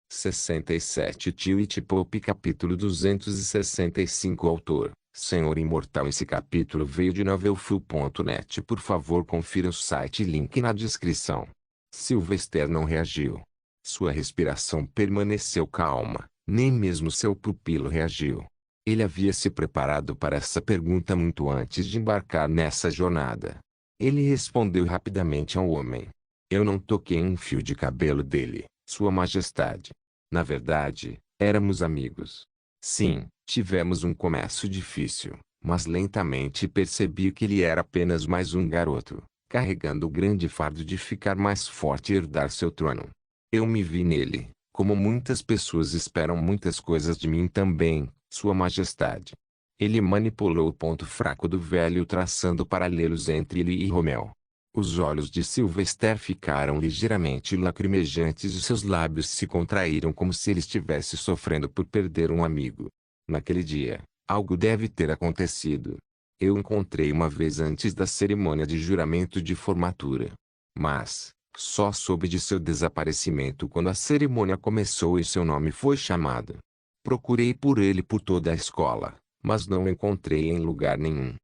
67 Tio It Pop capítulo 265 Autor, Senhor Imortal. Esse capítulo veio de novelfull.net. Por favor confira o site, link na descrição. Sylvester não reagiu. Sua respiração permaneceu calma, nem mesmo seu pupilo reagiu. Ele havia se preparado para essa pergunta muito antes de embarcar nessa jornada. Ele respondeu rapidamente ao homem. Eu não toquei em um fio de cabelo dele, Sua Majestade. Na verdade, éramos amigos. Sim, tivemos um começo difícil, mas lentamente percebi que ele era apenas mais um garoto, carregando o grande fardo de ficar mais forte e herdar seu trono. Eu me vi nele, como muitas pessoas esperam muitas coisas de mim também, Sua Majestade. Ele manipulou o ponto fraco do velho traçando paralelos entre ele e Romeu. Os olhos de Sylvester ficaram ligeiramente lacrimejantes e seus lábios se contraíram como se ele estivesse sofrendo por perder um amigo. Naquele dia, algo deve ter acontecido. Eu o encontrei uma vez antes da cerimônia de juramento de formatura. Mas, só soube de seu desaparecimento quando a cerimônia começou e seu nome foi chamado. Procurei por ele por toda a escola, mas não o encontrei em lugar nenhum.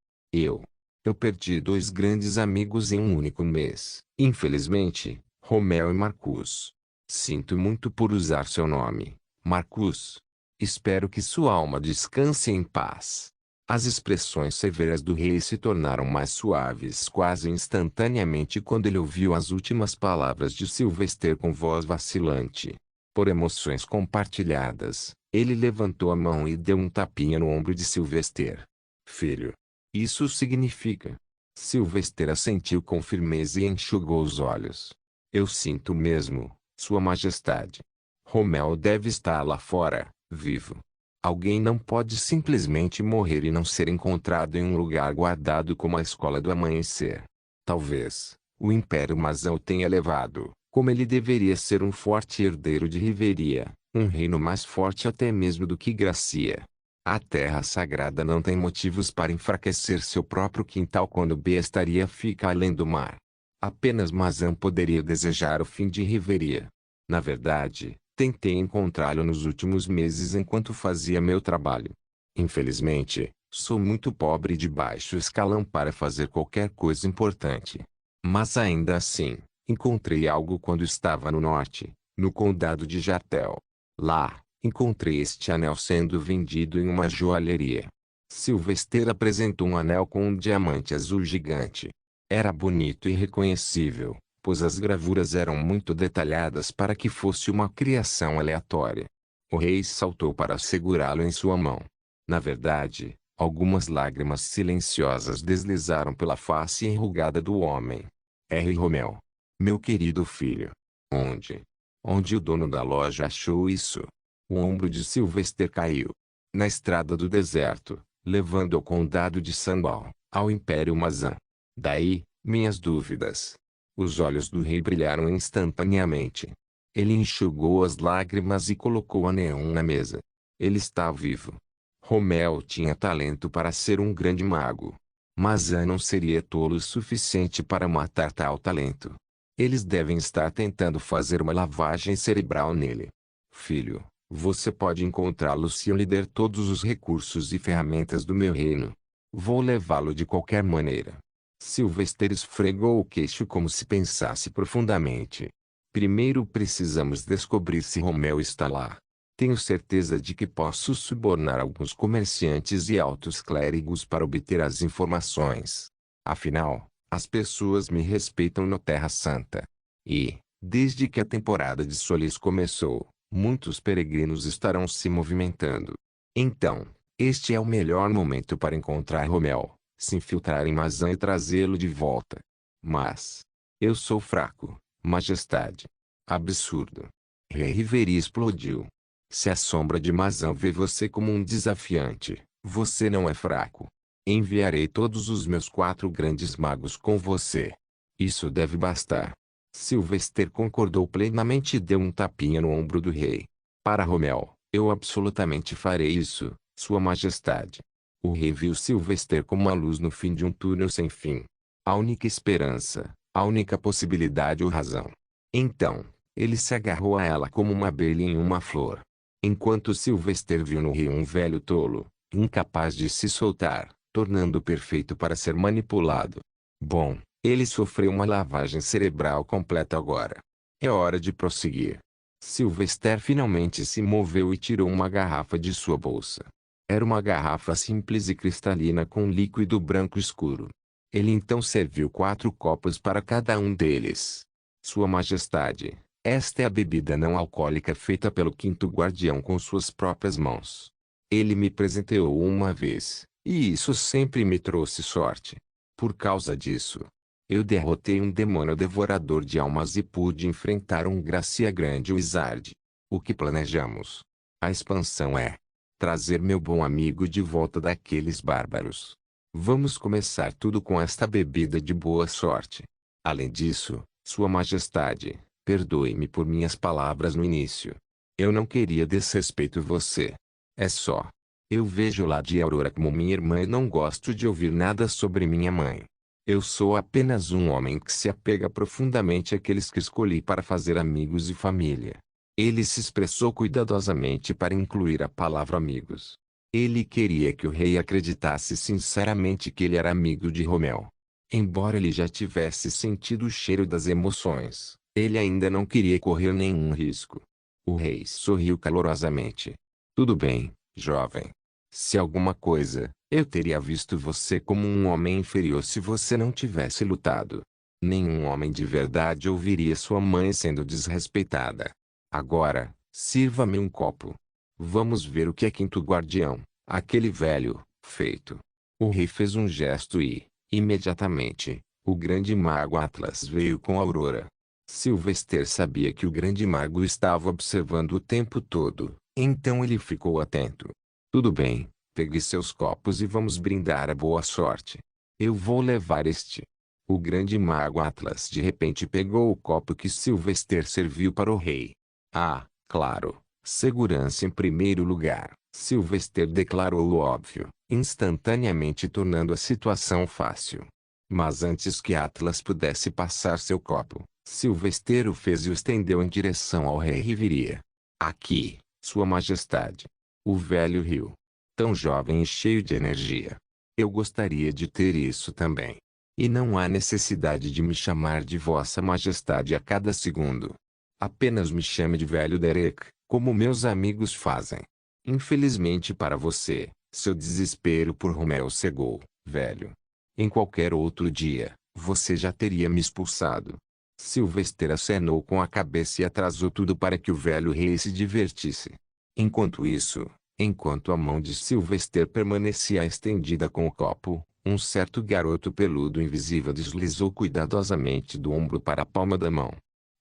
Eu perdi dois grandes amigos em um único mês, infelizmente, Romeu e Marcus. Sinto muito por usar seu nome, Marcus. Espero que sua alma descanse em paz. As expressões severas do rei se tornaram mais suaves quase instantaneamente quando ele ouviu as últimas palavras de Sylvester com voz vacilante. Por emoções compartilhadas, ele levantou a mão e deu um tapinha no ombro de Sylvester. Filho. Isso significa. Sylvester assentiu com firmeza e enxugou os olhos. Eu sinto mesmo, Sua Majestade. Romeu deve estar lá fora, vivo. Alguém não pode simplesmente morrer e não ser encontrado em um lugar guardado como a Escola do Amanhecer. Talvez, o Império Mazão o tenha levado, como ele deveria ser um forte herdeiro de Riveria, um reino mais forte até mesmo do que Gracia. A Terra Sagrada não tem motivos para enfraquecer seu próprio quintal quando Bestiaria fica além do mar. Apenas Mazan poderia desejar o fim de Riveria. Na verdade, tentei encontrá-lo nos últimos meses enquanto fazia meu trabalho. Infelizmente, sou muito pobre e de baixo escalão para fazer qualquer coisa importante. Mas ainda assim, encontrei algo quando estava no norte, no condado de Jartel. Lá, encontrei este anel sendo vendido em uma joalheria. Sylvester apresentou um anel com um diamante azul gigante. Era bonito e reconhecível, pois as gravuras eram muito detalhadas para que fosse uma criação aleatória. O rei saltou para segurá-lo em sua mão. Na verdade, algumas lágrimas silenciosas deslizaram pela face enrugada do homem. R. Romeu. Meu querido filho. Onde o dono da loja achou isso? O ombro de Sylvester caiu. Na estrada do deserto, levando ao condado de Sandal, ao Império Mazan. Daí, minhas dúvidas. Os olhos do rei brilharam instantaneamente. Ele enxugou as lágrimas e colocou o anel na mesa. Ele está vivo. Romeu tinha talento para ser um grande mago. Mazan não seria tolo o suficiente para matar tal talento. Eles devem estar tentando fazer uma lavagem cerebral nele. Filho. Você pode encontrá-lo se eu lhe der todos os recursos e ferramentas do meu reino. Vou levá-lo de qualquer maneira. Sylvester esfregou o queixo como se pensasse profundamente. Primeiro precisamos descobrir se Romeu está lá. Tenho certeza de que posso subornar alguns comerciantes e altos clérigos para obter as informações. Afinal, as pessoas me respeitam na Terra Santa. E, desde que a temporada de Solis começou, muitos peregrinos estarão se movimentando. Então, este é o melhor momento para encontrar Romeu, se infiltrar em Mazan e trazê-lo de volta. Mas, eu sou fraco, Majestade. Absurdo. Rei Riveri explodiu. Se a sombra de Mazan vê você como um desafiante, você não é fraco. Enviarei todos os meus 4 grandes magos com você. Isso deve bastar. Sylvester concordou plenamente e deu um tapinha no ombro do rei. Para Romeu, eu absolutamente farei isso, Sua Majestade. O rei viu Sylvester como uma luz no fim de um túnel sem fim. A única esperança, a única possibilidade ou razão. Então, Ele se agarrou a ela como uma abelha em uma flor. Enquanto Sylvester viu no rei um velho tolo, incapaz de se soltar, tornando-o perfeito para ser manipulado. Bom, ele sofreu uma lavagem cerebral completa agora. É hora de prosseguir. Sylvester finalmente se moveu e tirou uma garrafa de sua bolsa. Era uma garrafa simples e cristalina com líquido branco escuro. Ele então serviu 4 copos para cada um deles. Sua Majestade, esta é a bebida não alcoólica feita pelo quinto guardião com suas próprias mãos. Ele me presenteou uma vez, e isso sempre me trouxe sorte. Por causa disso, eu derrotei um demônio devorador de almas e pude enfrentar um Gracia Grande Wizard. O que planejamos? A expansão é trazer meu bom amigo de volta daqueles bárbaros. Vamos começar tudo com esta bebida de boa sorte. Além disso, Sua Majestade, perdoe-me por minhas palavras no início. Eu não queria desrespeito você. É só. Eu vejo Lady Aurora como minha irmã e não gosto de ouvir nada sobre minha mãe. Eu sou apenas um homem que se apega profundamente àqueles que escolhi para fazer amigos e família. Ele se expressou cuidadosamente para incluir a palavra amigos. Ele queria que o rei acreditasse sinceramente que ele era amigo de Romeu. Embora ele já tivesse sentido o cheiro das emoções, ele ainda não queria correr nenhum risco. O rei sorriu calorosamente. Tudo bem, jovem. Se alguma coisa, eu teria visto você como um homem inferior se você não tivesse lutado. Nenhum homem de verdade ouviria sua mãe sendo desrespeitada. Agora, sirva-me um copo. Vamos ver o que é quinto guardião, aquele velho, feito. O rei fez um gesto e, imediatamente, o grande mago Atlas veio com Aurora. Sylvester sabia que o grande mago estava observando o tempo todo, então ele ficou atento. Tudo bem, pegue seus copos e vamos brindar a boa sorte. Eu vou levar este. O grande mago Atlas de repente pegou o copo que Sylvester serviu para o rei. Ah, claro, segurança em primeiro lugar, Sylvester declarou o óbvio, instantaneamente tornando a situação fácil. Mas antes que Atlas pudesse passar seu copo, Sylvester o fez e o estendeu em direção ao rei Riviria. Aqui, Sua Majestade. O velho riu. Tão jovem e cheio de energia. Eu gostaria de ter isso também. E não há necessidade de me chamar de Vossa Majestade a cada segundo. Apenas me chame de velho Derek, como meus amigos fazem. Infelizmente para você, seu desespero por Romeu cegou, velho. Em qualquer outro dia, você já teria me expulsado. Sylvester acenou com a cabeça e atrasou tudo para que o velho rei se divertisse. Enquanto isso, enquanto a mão de Sylvester permanecia estendida com o copo, um certo garoto peludo invisível deslizou cuidadosamente do ombro para a palma da mão.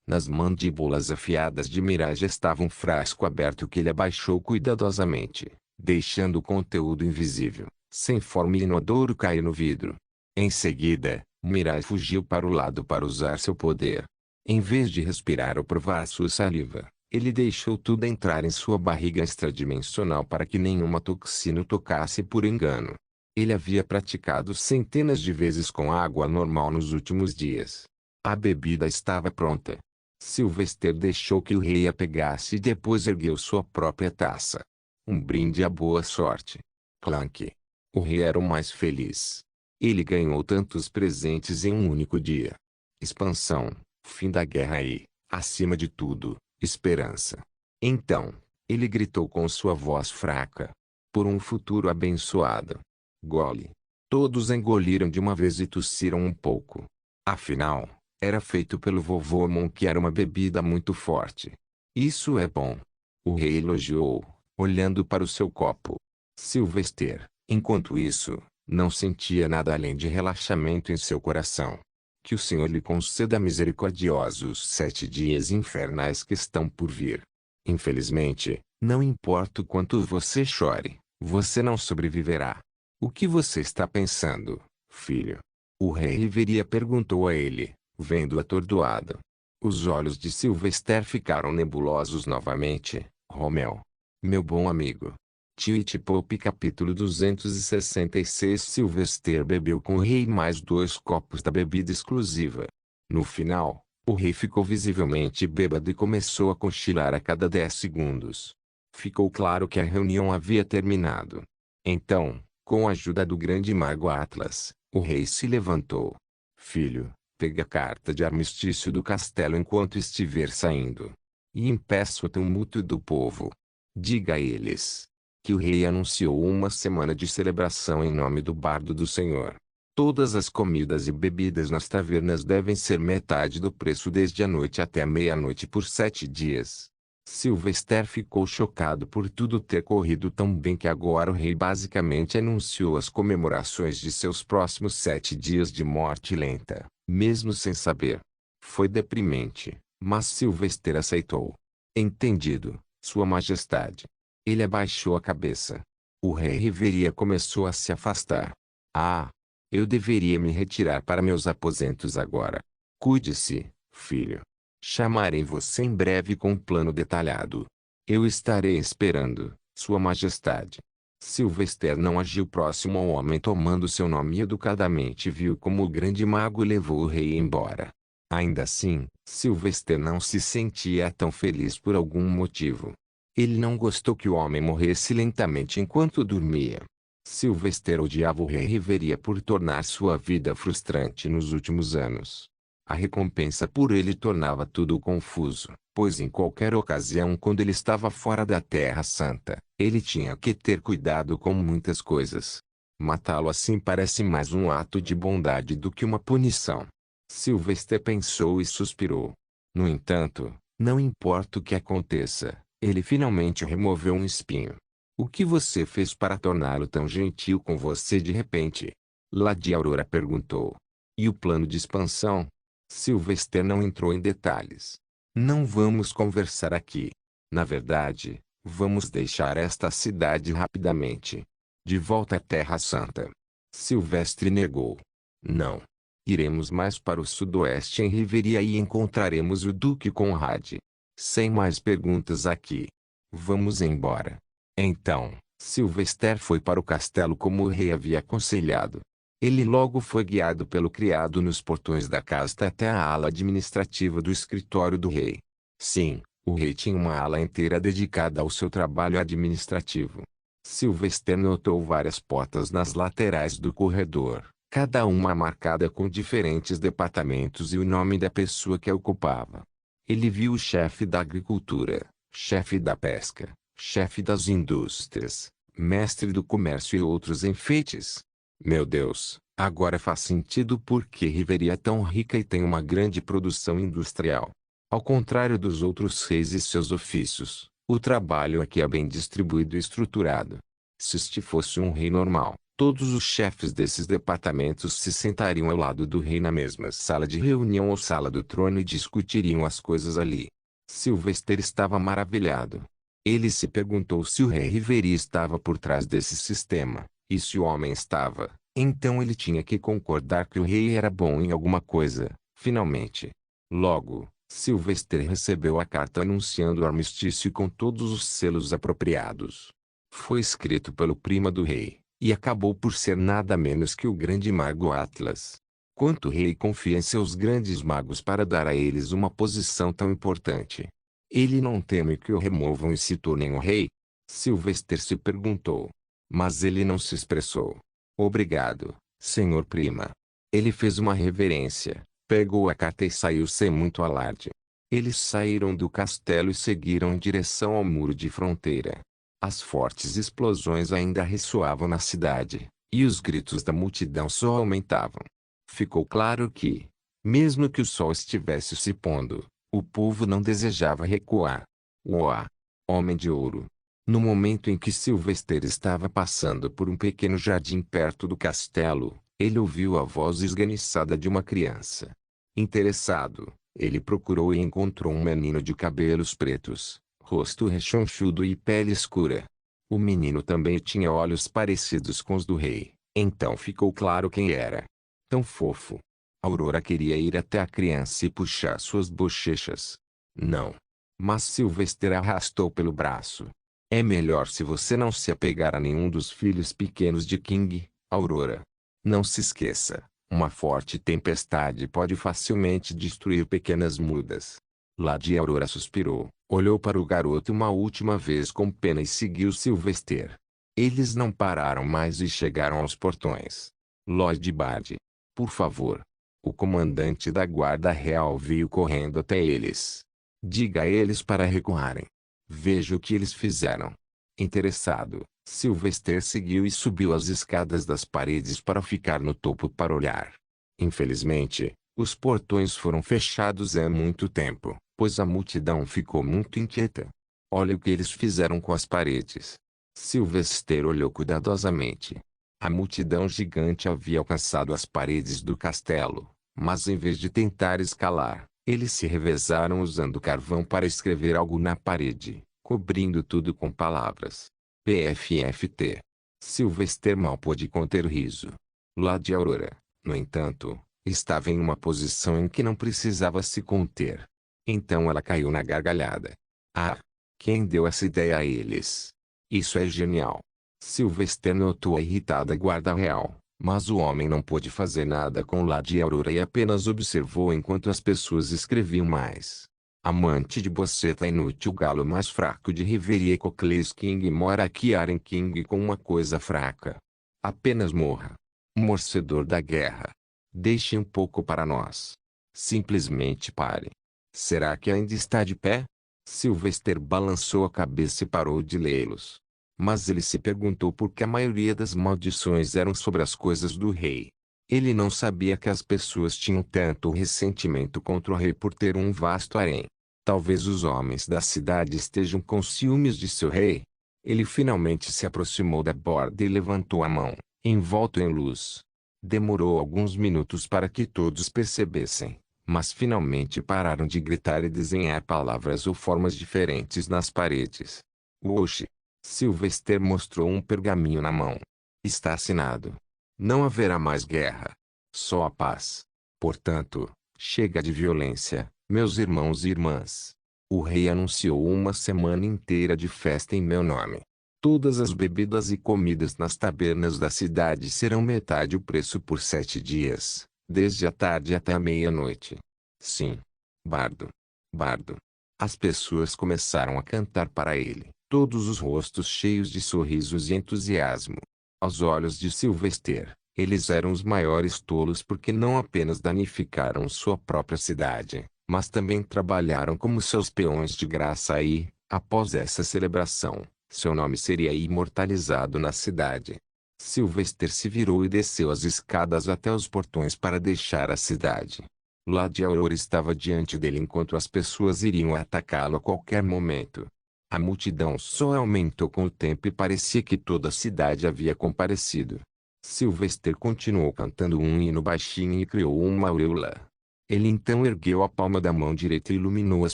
Nas mandíbulas afiadas de Mirage estava um frasco aberto que ele abaixou cuidadosamente, deixando o conteúdo invisível, sem forma e inodoro cair no vidro. Em seguida, Mirage fugiu para o lado para usar seu poder. Em vez de respirar ou provar sua saliva, ele deixou tudo entrar em sua barriga extradimensional para que nenhuma toxina o tocasse por engano. Ele havia praticado centenas de vezes com água normal nos últimos dias. A bebida estava pronta. Sylvester deixou que o rei a pegasse e depois ergueu sua própria taça. Um brinde à boa sorte. Clank. O rei era o mais feliz. Ele ganhou tantos presentes em um único dia. Expansão, fim da guerra e, acima de tudo, esperança. Então, ele gritou com sua voz fraca. Por um futuro abençoado. Gole. Todos engoliram de uma vez e tossiram um pouco. Afinal, era feito pelo vovô Mon, que era uma bebida muito forte. Isso é bom. O rei elogiou, olhando para o seu copo. Sylvester, enquanto isso, não sentia nada além de relaxamento em seu coração. Que o Senhor lhe conceda misericordiosos 7 dias infernais que estão por vir. Infelizmente, não importa o quanto você chore, você não sobreviverá. O que você está pensando, filho? O rei Riveria perguntou a ele, vendo atordoado. Os olhos de Sylvester ficaram nebulosos novamente. Romeu. Meu bom amigo. Twitch Pop capítulo 266. Sylvester bebeu com o rei mais 2 copos da bebida exclusiva. No final, O rei ficou visivelmente bêbado e começou a cochilar a cada 10 segundos. Ficou claro que a reunião havia terminado. Então, com a ajuda do grande mago Atlas, o rei se levantou. Filho, pegue a carta de armistício do castelo enquanto estiver saindo. E impeça o tumulto do povo. Diga a eles que o rei anunciou uma semana de celebração em nome do bardo do Senhor. Todas as comidas e bebidas nas tavernas devem ser metade do preço desde a noite até a meia-noite por 7 dias. Sylvester ficou chocado por tudo ter corrido tão bem que agora o rei basicamente anunciou as comemorações de seus próximos 7 dias de morte lenta, mesmo sem saber. Foi deprimente, mas Sylvester aceitou. Entendido, Sua Majestade. Ele abaixou a cabeça. O rei Riveria começou a se afastar. Ah! Eu deveria me retirar para meus aposentos agora. Cuide-se, filho. Chamarei você em breve com um plano detalhado. Eu estarei esperando, Sua Majestade. Sylvester não agiu próximo ao homem tomando seu nome educadamente e viu como o grande mago levou o rei embora. Ainda assim, Sylvester não se sentia tão feliz por algum motivo. Ele não gostou que o homem morresse lentamente enquanto dormia. Sylvester odiava o rei Riveria por tornar sua vida frustrante nos últimos anos. A recompensa por ele tornava tudo confuso, pois em qualquer ocasião quando ele estava fora da Terra Santa, ele tinha que ter cuidado com muitas coisas. Matá-lo assim parece mais um ato de bondade do que uma punição. Sylvester pensou e suspirou. No entanto, não importa o que aconteça, ele finalmente removeu um espinho. O que você fez para torná-lo tão gentil com você de repente? Lady Aurora perguntou. E o plano de expansão? Sylvester não entrou em detalhes. Não vamos conversar aqui. Na verdade, vamos deixar esta cidade rapidamente. De volta à Terra Santa. Sylvester negou. Não. Iremos mais para o sudoeste em Riveria e encontraremos o Duque Conrad. Sem mais perguntas aqui. Vamos embora. Então, Sylvester foi para o castelo como o rei havia aconselhado. Ele logo foi guiado pelo criado nos portões da casa até a ala administrativa do escritório do rei. Sim, o rei tinha uma ala inteira dedicada ao seu trabalho administrativo. Sylvester notou várias portas nas laterais do corredor, cada uma marcada com diferentes departamentos e o nome da pessoa que a ocupava. Ele viu o chefe da agricultura, chefe da pesca, chefe das indústrias, mestre do comércio e outros enfeites. Meu Deus, agora faz sentido porque Riveria é tão rica e tem uma grande produção industrial. Ao contrário dos outros reis e seus ofícios, o trabalho aqui é bem distribuído e estruturado. Se este fosse um rei normal, todos os chefes desses departamentos se sentariam ao lado do rei na mesma sala de reunião ou sala do trono e discutiriam as coisas ali. Sylvester estava maravilhado. Ele se perguntou se o rei Riveria estava por trás desse sistema, e se o homem estava, então ele tinha que concordar que o rei era bom em alguma coisa, finalmente. Logo, Sylvester recebeu a carta anunciando o armistício com todos os selos apropriados. Foi escrito pelo primo do rei, e acabou por ser nada menos que o grande mago Atlas. Quanto o rei confia em seus grandes magos para dar a eles uma posição tão importante? Ele não teme que o removam e se tornem o rei? Sylvester se perguntou. Mas ele não se expressou. Obrigado, senhor prima. Ele fez uma reverência, pegou a carta e saiu sem muito alarde. Eles saíram do castelo e seguiram em direção ao muro de fronteira. As fortes explosões ainda ressoavam na cidade, e os gritos da multidão só aumentavam. Ficou claro que, mesmo que o sol estivesse se pondo, o povo não desejava recuar. Uá! Homem de Ouro! No momento em que Sylvester estava passando por um pequeno jardim perto do castelo, ele ouviu a voz esganiçada de uma criança. Interessado, ele procurou e encontrou um menino de cabelos pretos, rosto rechonchudo e pele escura. O menino também tinha olhos parecidos com os do rei, então ficou claro quem era. Tão fofo. Aurora queria ir até a criança e puxar suas bochechas. Não. Mas Sylvester a arrastou pelo braço. É melhor se você não se apegar a nenhum dos filhos pequenos de King, Aurora. Não se esqueça, Uma forte tempestade pode facilmente destruir pequenas mudas. Lady Aurora suspirou, olhou para o garoto uma última vez com pena e seguiu Sylvester. Eles não pararam mais e chegaram aos portões. Lord Bard, por favor. O comandante da guarda real veio correndo até eles. Diga a eles para recuarem. Veja o que eles fizeram. Interessado, Sylvester seguiu e subiu as escadas das paredes para ficar no topo para olhar. Infelizmente, os portões foram fechados há muito tempo, pois a multidão ficou muito inquieta. Olha o que eles fizeram com as paredes. Sylvester olhou cuidadosamente. A multidão gigante havia alcançado as paredes do castelo, mas em vez de tentar escalar, eles se revezaram usando carvão para escrever algo na parede, cobrindo tudo com palavras. PFFT. Sylvester mal pôde conter o riso. Lady Aurora, no entanto, estava em uma posição em que não precisava se conter. Então ela caiu na gargalhada. Ah! Quem deu essa ideia a eles? Isso é genial. Sylvester notou a irritada guarda real, mas o homem não pôde fazer nada com Lady Aurora e apenas observou enquanto as pessoas escreviam mais. Amante de boceta inútil, galo mais fraco de Riverie Cockles King mora aqui Aren King com uma coisa fraca. Apenas morra. Morcedor da guerra. Deixe um pouco para nós. Simplesmente pare. Será que ainda está de pé? Sylvester balançou a cabeça e parou de lê-los. Mas ele se perguntou por que a maioria das maldições eram sobre as coisas do rei. Ele não sabia que as pessoas tinham tanto ressentimento contra o rei por ter um vasto harém. Talvez os homens da cidade estejam com ciúmes de seu rei. Ele finalmente se aproximou da borda e levantou a mão, envolto em luz. Demorou alguns minutos para que todos percebessem, mas finalmente pararam de gritar e desenhar palavras ou formas diferentes nas paredes. Oxe! Sylvester mostrou um pergaminho na mão. Está assinado. Não haverá mais guerra. Só a paz. Portanto, chega de violência, meus irmãos e irmãs. O rei anunciou uma semana inteira de festa em meu nome. Todas as bebidas e comidas nas tabernas da cidade serão metade o preço por 7 dias, desde a tarde até a meia-noite. Sim. Bardo. Bardo. As pessoas começaram a cantar para ele, todos os rostos cheios de sorrisos e entusiasmo. Aos olhos de Sylvester, eles eram os maiores tolos porque não apenas danificaram sua própria cidade, mas também trabalharam como seus peões de graça e, após essa celebração, seu nome seria imortalizado na cidade. Sylvester se virou e desceu as escadas até os portões para deixar a cidade. Lady Aurora estava diante dele enquanto as pessoas iriam atacá-lo a qualquer momento. A multidão só aumentou com o tempo e parecia que toda a cidade havia comparecido. Sylvester continuou cantando um hino baixinho e criou uma auréola. Ele então ergueu a palma da mão direita e iluminou as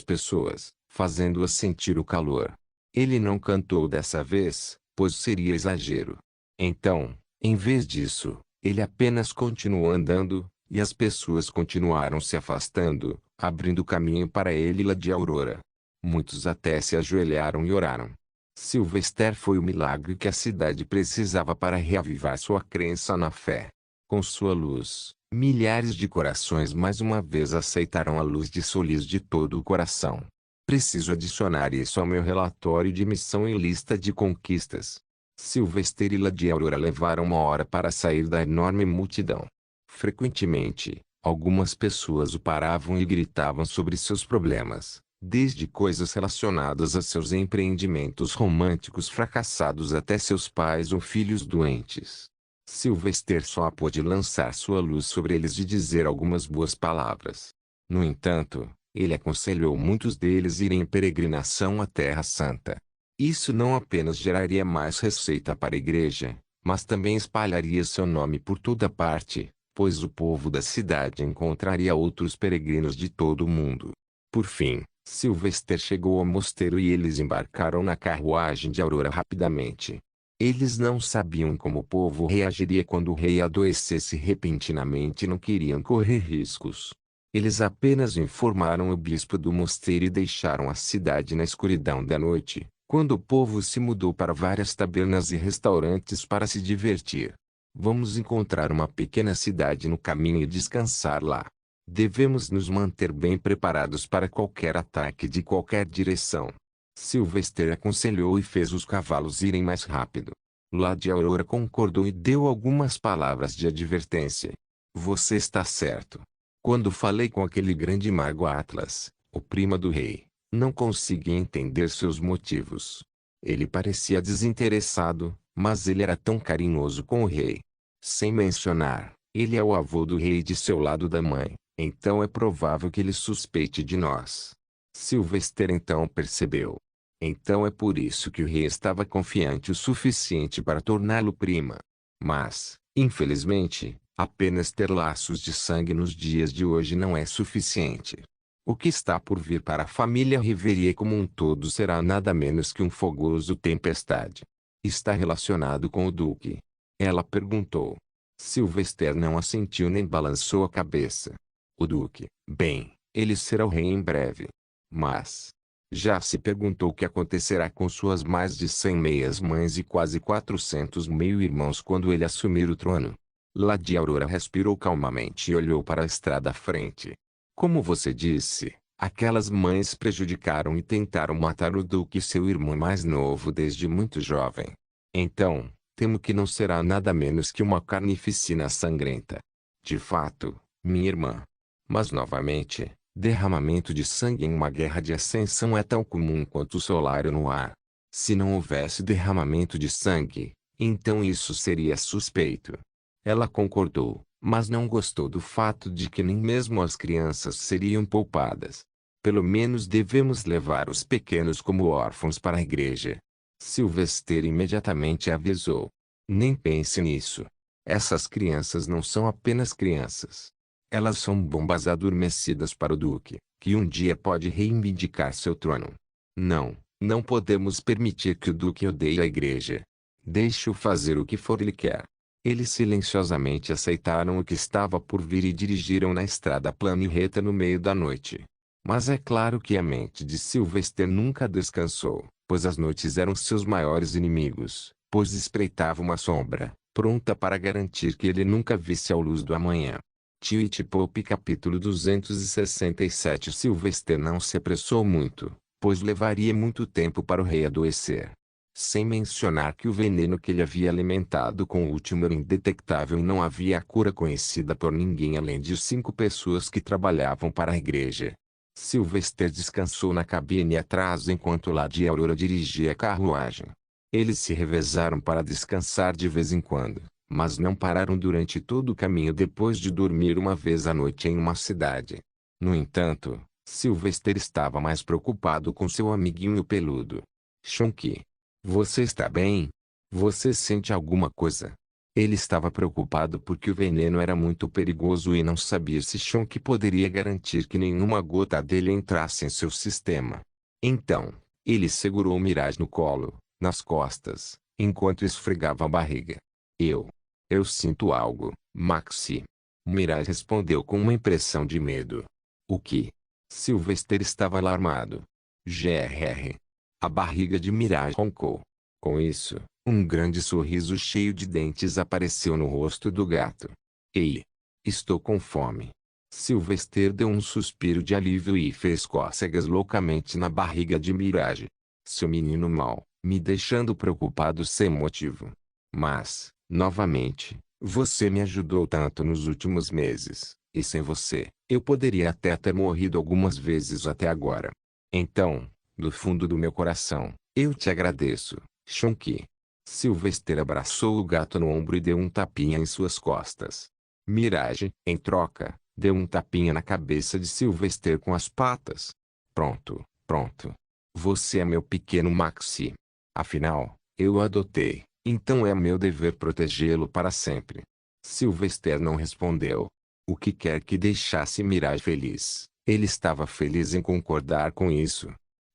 pessoas, fazendo-as sentir o calor. Ele não cantou dessa vez, pois seria exagero. Então, em vez disso, ele apenas continuou andando, e as pessoas continuaram se afastando, abrindo caminho para ele e Lady Aurora. Muitos até se ajoelharam e oraram. Sylvester foi o milagre que a cidade precisava para reavivar sua crença na fé. Com sua luz, milhares de corações mais uma vez aceitaram a luz de Solis de todo o coração. Preciso adicionar isso ao meu relatório de missão em lista de conquistas. Sylvester e Lady Aurora levaram 1 hora para sair da enorme multidão. Frequentemente, algumas pessoas o paravam e gritavam sobre seus problemas, desde coisas relacionadas a seus empreendimentos românticos fracassados até seus pais ou filhos doentes. Sylvester só pôde lançar sua luz sobre eles e dizer algumas boas palavras. No entanto, ele aconselhou muitos deles a irem em peregrinação à Terra Santa. Isso não apenas geraria mais receita para a igreja, mas também espalharia seu nome por toda parte, pois o povo da cidade encontraria outros peregrinos de todo o mundo. Por fim, Sylvester chegou ao mosteiro e eles embarcaram na carruagem de Aurora rapidamente. Eles não sabiam como o povo reagiria quando o rei adoecesse repentinamente e não queriam correr riscos. Eles apenas informaram o bispo do mosteiro e deixaram a cidade na escuridão da noite, quando o povo se mudou para várias tabernas e restaurantes para se divertir. Vamos encontrar uma pequena cidade no caminho e descansar lá. Devemos nos manter bem preparados para qualquer ataque de qualquer direção. Sylvester aconselhou e fez os cavalos irem mais rápido. Lady Aurora concordou e deu algumas palavras de advertência. Você está certo. Quando falei com aquele grande mago Atlas, o primo do rei, não consegui entender seus motivos. Ele parecia desinteressado, mas ele era tão carinhoso com o rei. Sem mencionar, ele é o avô do rei de seu lado da mãe, então é provável que ele suspeite de nós. Sylvester então percebeu. Então é por isso que o rei estava confiante o suficiente para torná-lo prima. Mas, infelizmente, apenas ter laços de sangue nos dias de hoje não é suficiente. O que está por vir para a família Reverie como um todo será nada menos que um fogoso tempestade. Está relacionado com o duque? Ela perguntou. Sylvester não assentiu nem balançou a cabeça. O duque, bem, ele será o rei em breve. Mas, já se perguntou o que acontecerá com suas mais de 100 meias-mães e quase 400 meio-irmãos quando ele assumir o trono? Lady Aurora respirou calmamente e olhou para a estrada à frente. Como você disse, aquelas mães prejudicaram e tentaram matar o duque e seu irmão mais novo desde muito jovem. Então, temo que não será nada menos que uma carnificina sangrenta. De fato, minha irmã. Mas novamente, derramamento de sangue em uma guerra de ascensão é tão comum quanto o solário no ar. Se não houvesse derramamento de sangue, então isso seria suspeito. Ela concordou, mas não gostou do fato de que nem mesmo as crianças seriam poupadas. Pelo menos devemos levar os pequenos como órfãos para a igreja. Sylvester imediatamente avisou. Nem pense nisso. Essas crianças não são apenas crianças. Elas são bombas adormecidas para o duque, que um dia pode reivindicar seu trono. Não, não podemos permitir que o duque odeie a igreja. Deixe-o fazer o que for ele quer. Eles silenciosamente aceitaram o que estava por vir e dirigiram na estrada plana e reta no meio da noite. Mas é claro que a mente de Sylvester nunca descansou, pois as noites eram seus maiores inimigos, pois espreitava uma sombra, pronta para garantir que ele nunca visse a luz do amanhã. Tweet Pope capítulo 267. Sylvester não se apressou muito, pois levaria muito tempo para o rei adoecer. Sem mencionar que o veneno que ele havia alimentado com o último era indetectável e não havia a cura conhecida por ninguém além de 5 pessoas que trabalhavam para a igreja. Sylvester descansou na cabine atrás enquanto Lady Aurora dirigia a carruagem. Eles se revezaram para descansar de vez em quando, mas não pararam durante todo o caminho depois de dormir uma vez à noite em uma cidade. No entanto, Sylvester estava mais preocupado com seu amiguinho peludo. Chunky. Você está bem? Você sente alguma coisa? Ele estava preocupado porque o veneno era muito perigoso e não sabia se Chunky poderia garantir que nenhuma gota dele entrasse em seu sistema. Então, ele segurou Mirage no colo, nas costas, enquanto esfregava a barriga. Eu sinto algo, Maxie. Mirage respondeu com uma impressão de medo. O que? Sylvester estava alarmado. Grr. A barriga de Mirage roncou. Com isso, um grande sorriso cheio de dentes apareceu no rosto do gato. Ei! Estou com fome. Sylvester deu um suspiro de alívio e fez cócegas loucamente na barriga de Mirage. Seu menino mau, me deixando preocupado sem motivo. Mas, novamente, você me ajudou tanto nos últimos meses, e sem você, eu poderia até ter morrido algumas vezes até agora. Então, do fundo do meu coração, eu te agradeço, Chunky. Sylvester abraçou o gato no ombro e deu um tapinha em suas costas. Mirage, em troca, deu um tapinha na cabeça de Sylvester com as patas. Pronto, pronto. Você é meu pequeno Maxie. Afinal, eu o adotei, então é meu dever protegê-lo para sempre. Sylvester não respondeu. O que quer que deixasse Mirage feliz, ele estava feliz em concordar com isso.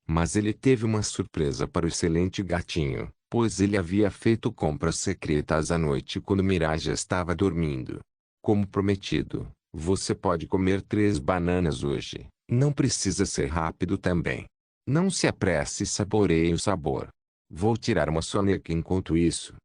Mas ele teve uma surpresa para o excelente gatinho, pois ele havia feito compras secretas à noite quando Mirage estava dormindo. Como prometido, você pode comer 3 bananas hoje, não precisa ser rápido também. Não se apresse e saboreie o sabor. Vou tirar uma soneca enquanto isso.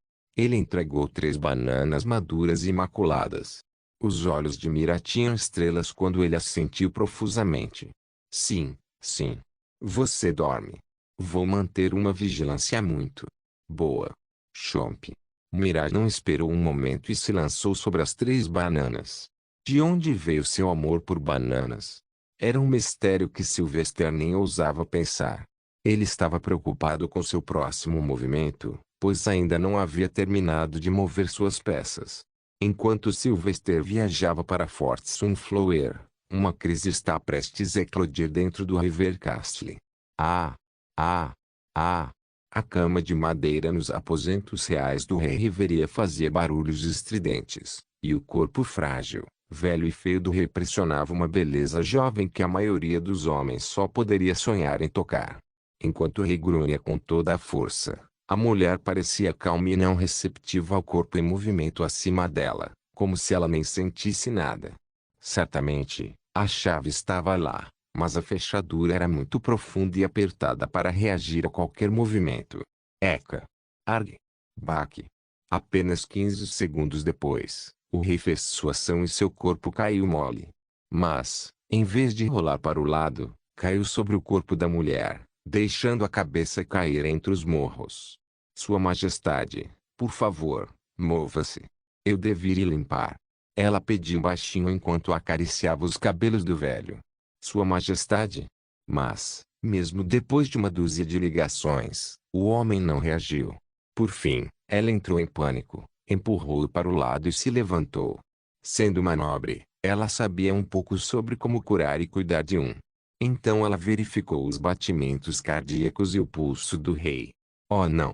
Ele entregou 3 bananas maduras e imaculadas. Os olhos de Mira tinham estrelas quando ele as sentiu profusamente. Sim, sim. Você dorme. Vou manter uma vigilância muito boa. Chomp. Mira não esperou um momento e se lançou sobre as 3 bananas. De onde veio seu amor por bananas? Era um mistério que Sylvester nem ousava pensar. Ele estava preocupado com seu próximo movimento, pois ainda não havia terminado de mover suas peças. Enquanto Sylvester viajava para Fort Sunflower, uma crise está prestes a eclodir dentro do River Castle. Ah! Ah! Ah! A cama de madeira nos aposentos reais do rei Riveria fazia barulhos estridentes, e o corpo frágil, velho e feio do rei pressionava uma beleza jovem que a maioria dos homens só poderia sonhar em tocar. Enquanto o rei grunhia com toda a força, a mulher parecia calma e não receptiva ao corpo em movimento acima dela, como se ela nem sentisse nada. Certamente, a chave estava lá, mas a fechadura era muito profunda e apertada para reagir a qualquer movimento. Eca! Arg! Baque! Apenas 15 segundos depois, o rei fez sua ação e seu corpo caiu mole. Mas, em vez de rolar para o lado, caiu sobre o corpo da mulher, deixando a cabeça cair entre os morros. Sua Majestade, por favor, mova-se. Eu deveria limpar. Ela pediu baixinho enquanto acariciava os cabelos do velho. Sua Majestade. Mas, mesmo depois de uma dúzia de ligações, o homem não reagiu. Por fim, ela entrou em pânico, empurrou-o para o lado e se levantou. Sendo uma nobre, ela sabia um pouco sobre como curar e cuidar de um. Então ela verificou os batimentos cardíacos e o pulso do rei. Oh não!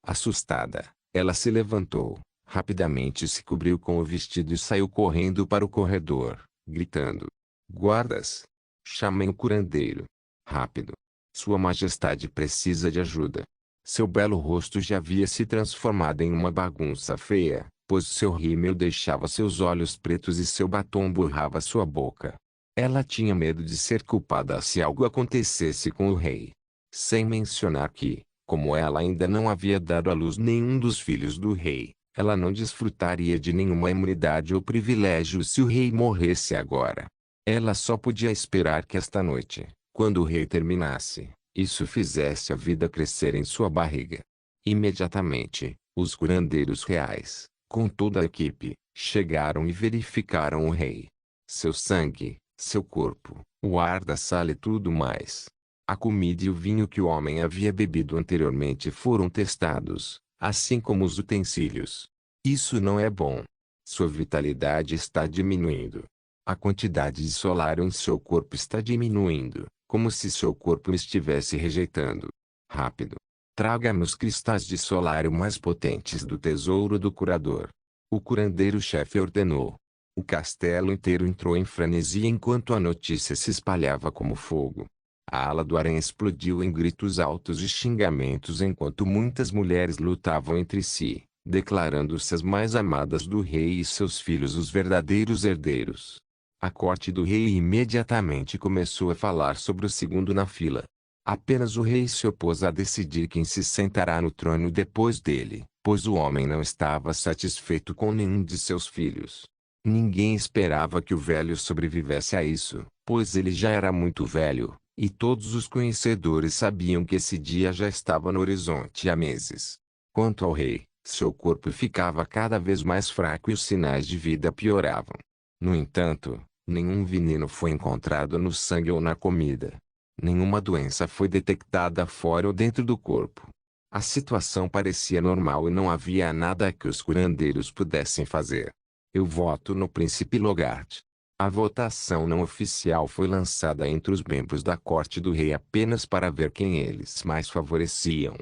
Assustada, ela se levantou, rapidamente se cobriu com o vestido e saiu correndo para o corredor, gritando: Guardas! Chamem o curandeiro. Rápido! Sua Majestade precisa de ajuda. Seu belo rosto já havia se transformado em uma bagunça feia, pois seu rímel deixava seus olhos pretos e seu batom borrava sua boca. Ela tinha medo de ser culpada se algo acontecesse com o rei. Sem mencionar que, como ela ainda não havia dado à luz nenhum dos filhos do rei, ela não desfrutaria de nenhuma imunidade ou privilégio se o rei morresse agora. Ela só podia esperar que esta noite, quando o rei terminasse, isso fizesse a vida crescer em sua barriga. Imediatamente, os curandeiros reais, com toda a equipe, chegaram e verificaram o rei. Seu sangue, seu corpo, o ar da sala e tudo mais. A comida e o vinho que o homem havia bebido anteriormente foram testados, assim como os utensílios. Isso não é bom. Sua vitalidade está diminuindo. A quantidade de solário em seu corpo está diminuindo, como se seu corpo me estivesse rejeitando. Rápido! Traga-me os cristais de solário mais potentes do tesouro do curador. O curandeiro-chefe ordenou. O castelo inteiro entrou em frenesi enquanto a notícia se espalhava como fogo. A ala do harém explodiu em gritos altos e xingamentos enquanto muitas mulheres lutavam entre si, declarando-se as mais amadas do rei e seus filhos os verdadeiros herdeiros. A corte do rei imediatamente começou a falar sobre o segundo na fila. Apenas o rei se opôs a decidir quem se sentará no trono depois dele, pois o homem não estava satisfeito com nenhum de seus filhos. Ninguém esperava que o velho sobrevivesse a isso, pois ele já era muito velho, e todos os conhecedores sabiam que esse dia já estava no horizonte há meses. Quanto ao rei, seu corpo ficava cada vez mais fraco e os sinais de vida pioravam. No entanto, nenhum veneno foi encontrado no sangue ou na comida. Nenhuma doença foi detectada fora ou dentro do corpo. A situação parecia normal e não havia nada que os curandeiros pudessem fazer. Eu voto no príncipe Logart. A votação não oficial foi lançada entre os membros da corte do rei apenas para ver quem eles mais favoreciam.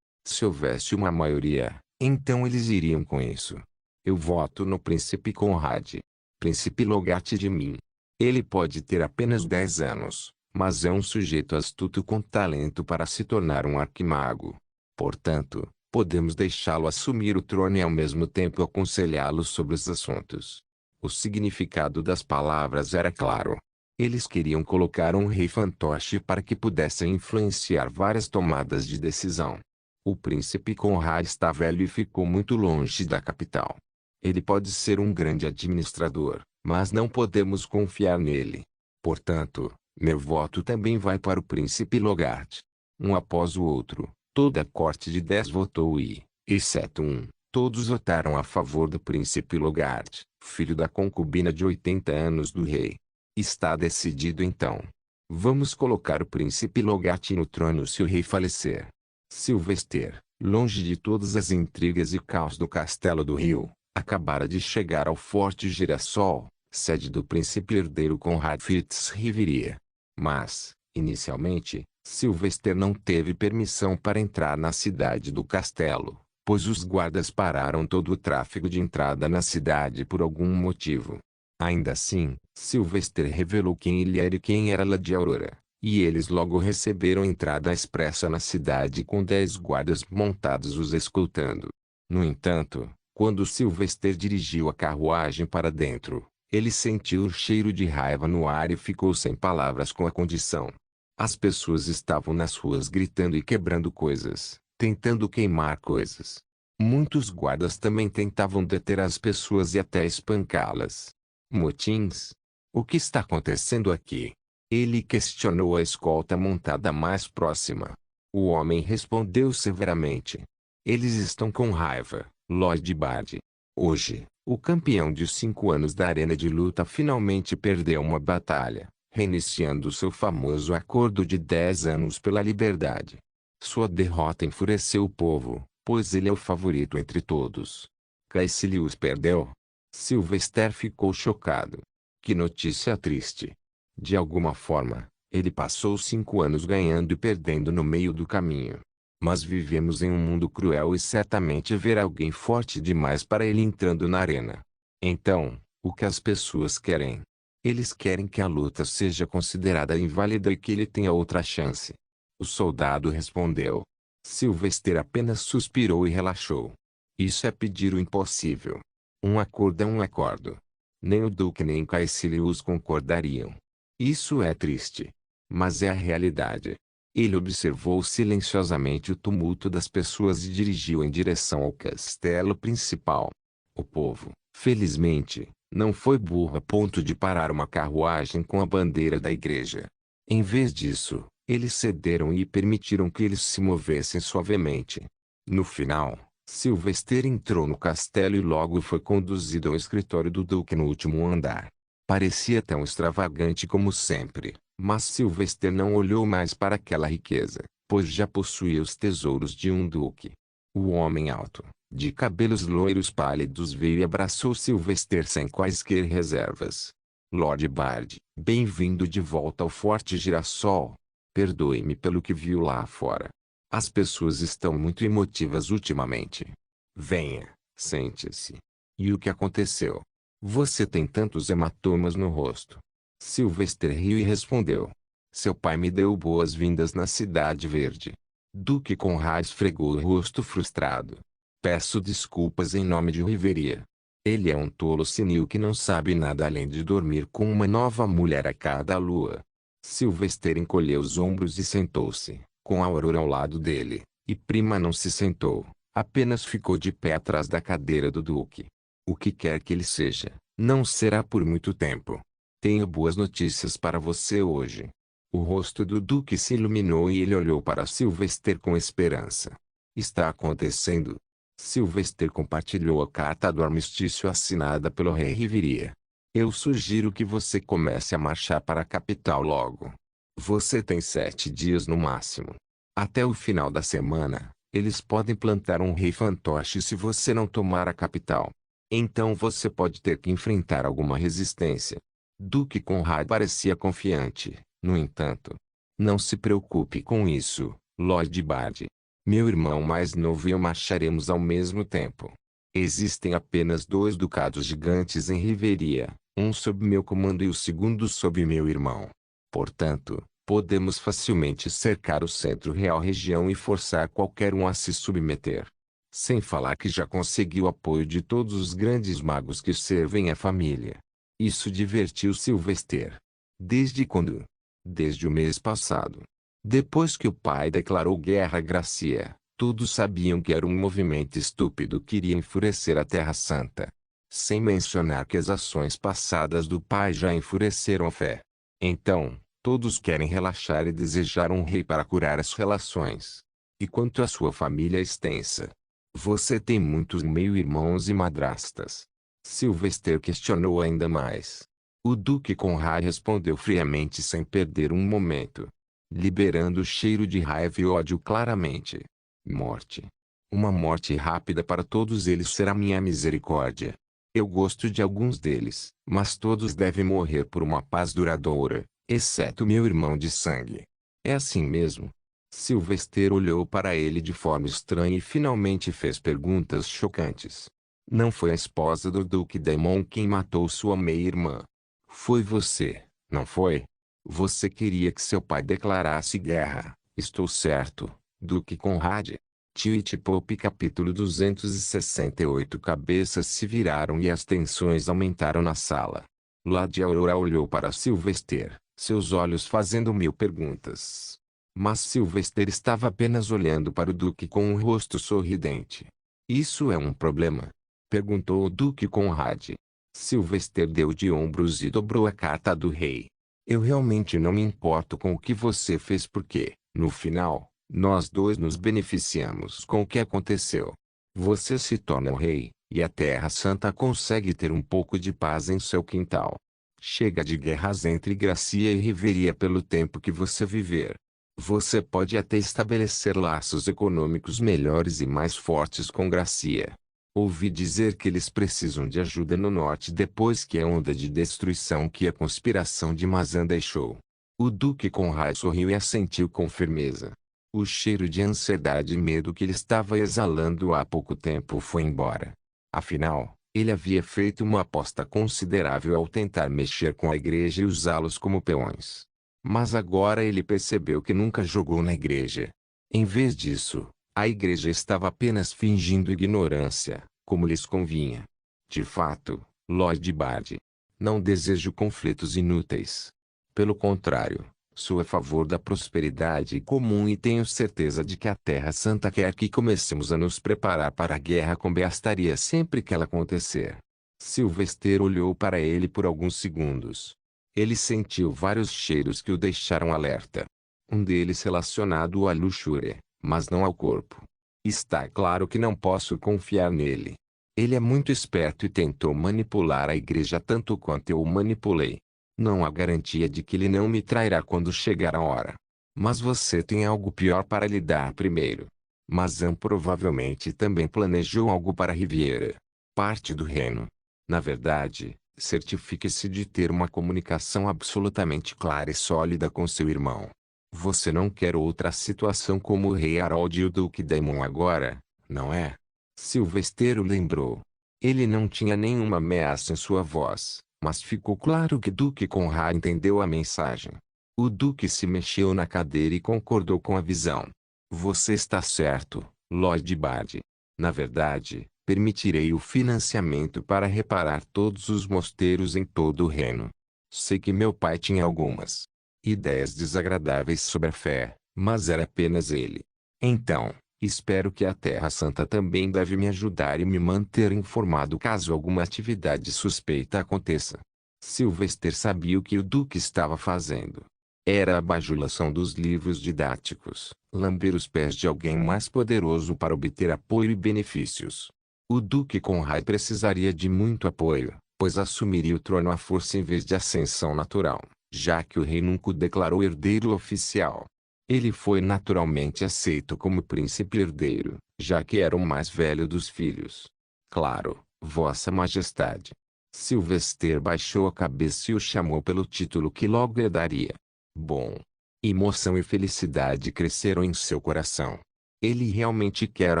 Se houvesse uma maioria, então eles iriam com isso. Eu voto no príncipe Conrad. Príncipe Logart de mim. Ele pode ter apenas 10 anos, mas é um sujeito astuto com talento para se tornar um arquimago. Portanto, podemos deixá-lo assumir o trono e ao mesmo tempo aconselhá-lo sobre os assuntos. O significado das palavras era claro. Eles queriam colocar um rei fantoche para que pudessem influenciar várias tomadas de decisão. O príncipe Conrad está velho e ficou muito longe da capital. Ele pode ser um grande administrador, mas não podemos confiar nele. Portanto, meu voto também vai para o príncipe Logart. Um após o outro, toda a corte de 10 votou e, exceto um, todos votaram a favor do príncipe Logart, filho da concubina de 80 anos do rei. Está decidido então. Vamos colocar o príncipe Logart no trono se o rei falecer. Sylvester, longe de todas as intrigas e caos do Castelo do Rio, acabara de chegar ao Forte Girassol, sede do príncipe herdeiro Conrad Fitz-Riveria. Mas, inicialmente, Sylvester não teve permissão para entrar na cidade do castelo, pois os guardas pararam todo o tráfego de entrada na cidade por algum motivo. Ainda assim, Sylvester revelou quem ele era e quem era Lady Aurora, e eles logo receberam entrada expressa na cidade com 10 guardas montados os escoltando. No entanto, quando Sylvester dirigiu a carruagem para dentro, ele sentiu o cheiro de raiva no ar e ficou sem palavras com a condição. As pessoas estavam nas ruas gritando e quebrando coisas, tentando queimar coisas. Muitos guardas também tentavam deter as pessoas e até espancá-las. Motins? O que está acontecendo aqui? Ele questionou a escolta montada mais próxima. O homem respondeu severamente. Eles estão com raiva, Lord Bard. Hoje, o campeão de 5 anos da arena de luta finalmente perdeu uma batalha, reiniciando seu famoso acordo de 10 anos pela liberdade. Sua derrota enfureceu o povo, pois ele é o favorito entre todos. Caecilius perdeu? Sylvester ficou chocado. Que notícia triste. De alguma forma, ele passou 5 anos ganhando e perdendo no meio do caminho. Mas vivemos em um mundo cruel e certamente haverá alguém forte demais para ele entrando na arena. Então, o que as pessoas querem? Eles querem que a luta seja considerada inválida e que ele tenha outra chance. O soldado respondeu. Sylvester apenas suspirou e relaxou. Isso é pedir o impossível. Um acordo é um acordo. Nem o Duque nem Caecilius concordariam. Isso é triste. Mas é a realidade. Ele observou silenciosamente o tumulto das pessoas e dirigiu em direção ao castelo principal. O povo, felizmente, não foi burro a ponto de parar uma carruagem com a bandeira da igreja. Em vez disso, eles cederam e permitiram que eles se movessem suavemente. No final, Sylvester entrou no castelo e logo foi conduzido ao escritório do duque no último andar. Parecia tão extravagante como sempre, mas Sylvester não olhou mais para aquela riqueza, pois já possuía os tesouros de um duque. O homem alto, de cabelos loiros pálidos veio e abraçou Sylvester sem quaisquer reservas. Lord Bard, bem-vindo de volta ao Forte Girassol. Perdoe-me pelo que viu lá fora. As pessoas estão muito emotivas ultimamente. Venha, sente-se. E o que aconteceu? Você tem tantos hematomas no rosto. Sylvester riu e respondeu. Seu pai me deu boas-vindas na Cidade Verde. Duque Conrad esfregou o rosto frustrado. Peço desculpas em nome de Riveria. Ele é um tolo senil que não sabe nada além de dormir com uma nova mulher a cada lua. Sylvester encolheu os ombros e sentou-se, com a Aurora ao lado dele, e Prima não se sentou, apenas ficou de pé atrás da cadeira do Duque. O que quer que ele seja, não será por muito tempo. Tenho boas notícias para você hoje. O rosto do Duque se iluminou e ele olhou para Sylvester com esperança. Está acontecendo? Sylvester compartilhou a carta do armistício assinada pelo rei Riveria. Eu sugiro que você comece a marchar para a capital logo. Você tem 7 dias no máximo. Até o final da semana, eles podem plantar um rei fantoche se você não tomar a capital. Então você pode ter que enfrentar alguma resistência. Duque Conrad parecia confiante, no entanto. Não se preocupe com isso, Lord Bard. Meu irmão mais novo e eu marcharemos ao mesmo tempo. Existem apenas 2 ducados gigantes em Riveria, um sob meu comando e o segundo sob meu irmão. Portanto, podemos facilmente cercar o centro real região e forçar qualquer um a se submeter. Sem falar que já consegui o apoio de todos os grandes magos que servem à família. Isso divertiu Sylvester. Desde quando? Desde o mês passado. Depois que o pai declarou guerra a Gracia, Todos sabiam que era um movimento estúpido que iria enfurecer a Terra Santa. Sem mencionar que as ações passadas do pai já enfureceram a fé. Então, todos querem relaxar e desejar um rei para curar as relações. E quanto à sua família extensa? Você tem muitos meio-irmãos e madrastas. Sylvester questionou ainda mais. O Duque Conrad respondeu friamente sem perder um momento, liberando o cheiro de raiva e ódio claramente. Morte. Uma morte rápida para todos eles será minha misericórdia. Eu gosto de alguns deles, mas todos devem morrer por uma paz duradoura, exceto meu irmão de sangue. É assim mesmo? Sylvester olhou para ele de forma estranha e finalmente fez perguntas chocantes. Não foi a esposa do Duque Daemon quem matou sua meia-irmã. Foi você, não foi? Você queria que seu pai declarasse guerra, estou certo, Duque Conrad? Twitch Pop capítulo 268 Cabeças se viraram e as tensões aumentaram na sala. Lady Aurora olhou para Sylvester, seus olhos fazendo mil perguntas. Mas Sylvester estava apenas olhando para o Duque com um rosto sorridente. Isso é um problema? Perguntou o Duque Conrad. Sylvester deu de ombros e dobrou a carta do rei. Eu realmente não me importo com o que você fez porque, no final, nós dois nos beneficiamos com o que aconteceu. Você se torna o rei, e a Terra Santa consegue ter um pouco de paz em seu quintal. Chega de guerras entre Gracia e Riveria pelo tempo que você viver. Você pode até estabelecer laços econômicos melhores e mais fortes com Gracia. Ouvi dizer que eles precisam de ajuda no norte depois que a onda de destruição que a conspiração de Mazan deixou. O Duque Conrad sorriu e assentiu com firmeza. O cheiro de ansiedade e medo que ele estava exalando há pouco tempo foi embora. Afinal, ele havia feito uma aposta considerável ao tentar mexer com a igreja e usá-los como peões. Mas agora ele percebeu que nunca jogou na igreja. Em vez disso, a igreja estava apenas fingindo ignorância, como lhes convinha. De fato, Lord Bard, não desejo conflitos inúteis. Pelo contrário, sou a favor da prosperidade comum e tenho certeza de que a Terra Santa quer que comecemos a nos preparar para a guerra com Beastaria sempre que ela acontecer. Sylvester olhou para ele por alguns segundos. Ele sentiu vários cheiros que o deixaram alerta. Um deles relacionado à luxúria, mas não ao corpo. Está claro que não posso confiar nele. Ele é muito esperto e tentou manipular a igreja tanto quanto eu o manipulei. Não há garantia de que ele não me trairá quando chegar a hora. Mas você tem algo pior para lhe dar primeiro. Mazan provavelmente também planejou algo para Riviera. Parte do reino. Na verdade, certifique-se de ter uma comunicação absolutamente clara e sólida com seu irmão. Você não quer outra situação como o rei Harold e o Duque Daemon agora, não é? Sylvester o lembrou. Ele não tinha nenhuma ameaça em sua voz. Mas ficou claro que Duque Conrad entendeu a mensagem. O Duque se mexeu na cadeira e concordou com a visão. Você está certo, Lord Bard. Na verdade, permitirei o financiamento para reparar todos os mosteiros em todo o reino. Sei que meu pai tinha algumas ideias desagradáveis sobre a fé, mas era apenas ele. Então, espero que a Terra Santa também deve me ajudar e me manter informado caso alguma atividade suspeita aconteça. Sylvester sabia o que o Duque estava fazendo. Era a bajulação dos livros didáticos, lamber os pés de alguém mais poderoso para obter apoio e benefícios. O Duque Conrad precisaria de muito apoio, pois assumiria o trono à força em vez de ascensão natural, já que o rei nunca o declarou herdeiro oficial. Ele foi naturalmente aceito como príncipe herdeiro, já que era o mais velho dos filhos. Claro, Vossa Majestade. Sylvester baixou a cabeça e o chamou pelo título que logo herdaria. Bom. Emoção e felicidade cresceram em seu coração. Ele realmente quer o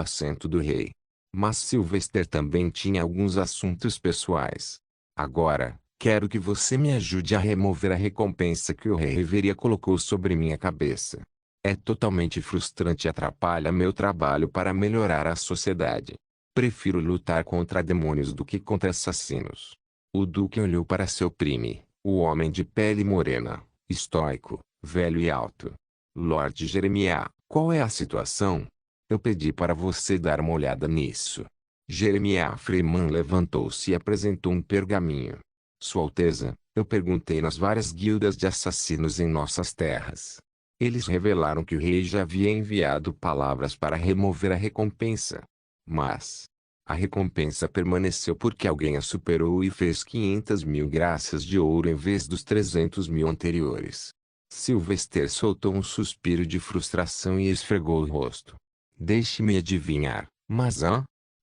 assento do rei. Mas Sylvester também tinha alguns assuntos pessoais. Agora, quero que você me ajude a remover a recompensa que o rei Riveria colocou sobre minha cabeça. É totalmente frustrante e atrapalha meu trabalho para melhorar a sociedade. Prefiro lutar contra demônios do que contra assassinos. O Duque olhou para seu prime, o homem de pele morena, estoico, velho e alto. Lord Jeremiah, qual é a situação? Eu pedi para você dar uma olhada nisso. Jeremiah Freeman levantou-se e apresentou um pergaminho. Sua Alteza, eu perguntei nas várias guildas de assassinos em nossas terras. Eles revelaram que o rei já havia enviado palavras para remover a recompensa. Mas a recompensa permaneceu porque alguém a superou e fez 500.000 graças de ouro em vez dos 300.000 anteriores. Sylvester soltou um suspiro de frustração e esfregou o rosto. Deixe-me adivinhar, mas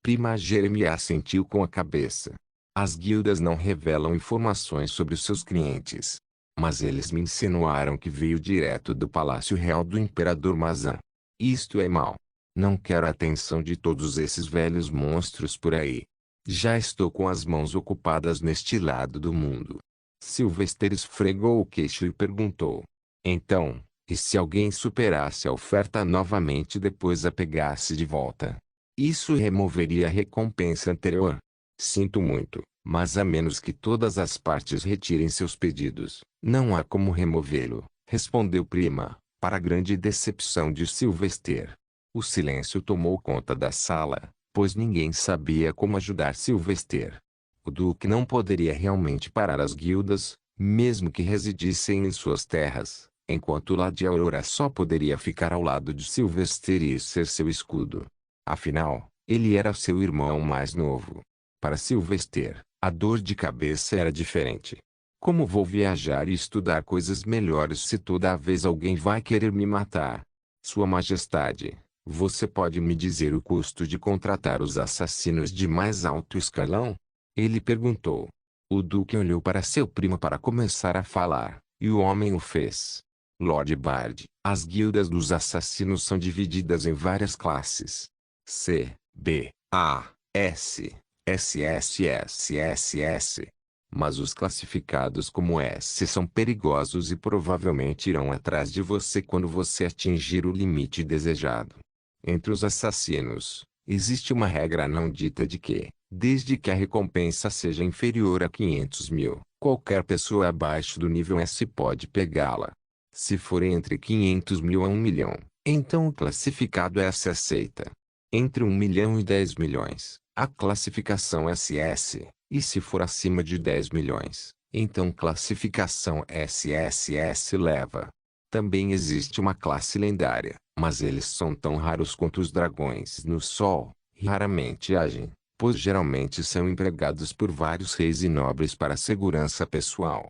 Prima Jeremiah assentiu com a cabeça. As guildas não revelam informações sobre os seus clientes. Mas eles me insinuaram que veio direto do Palácio Real do Imperador Mazan. Isto é mau. Não quero a atenção de todos esses velhos monstros por aí. Já estou com as mãos ocupadas neste lado do mundo. Sylvester esfregou o queixo e perguntou. Então, e se alguém superasse a oferta novamente e depois a pegasse de volta? Isso removeria a recompensa anterior. Sinto muito, mas a menos que todas as partes retirem seus pedidos, não há como removê-lo, respondeu Prima, para grande decepção de Sylvester. O silêncio tomou conta da sala, pois ninguém sabia como ajudar Sylvester. O Duque não poderia realmente parar as guildas, mesmo que residissem em suas terras, enquanto Lady Aurora só poderia ficar ao lado de Sylvester e ser seu escudo. Afinal, ele era seu irmão mais novo. Para Sylvester, a dor de cabeça era diferente. Como vou viajar e estudar coisas melhores se toda vez alguém vai querer me matar? Sua Majestade, você pode me dizer o custo de contratar os assassinos de mais alto escalão? Ele perguntou. O Duque olhou para seu primo para começar a falar, e o homem o fez. Lord Bard, as guildas dos assassinos são divididas em várias classes. C, B, A, S, SSSSS. Mas os classificados como S são perigosos e provavelmente irão atrás de você quando você atingir o limite desejado. Entre os assassinos, existe uma regra não dita de que, desde que a recompensa seja inferior a 500.000, qualquer pessoa abaixo do nível S pode pegá-la. Se for entre 500.000 a 1 milhão, então o classificado S aceita. Entre 1 milhão e 10 milhões, a classificação SS, e se for acima de 10 milhões, então classificação SSS leva. Também existe uma classe lendária, mas eles são tão raros quanto os dragões no sol, e raramente agem, pois geralmente são empregados por vários reis e nobres para segurança pessoal.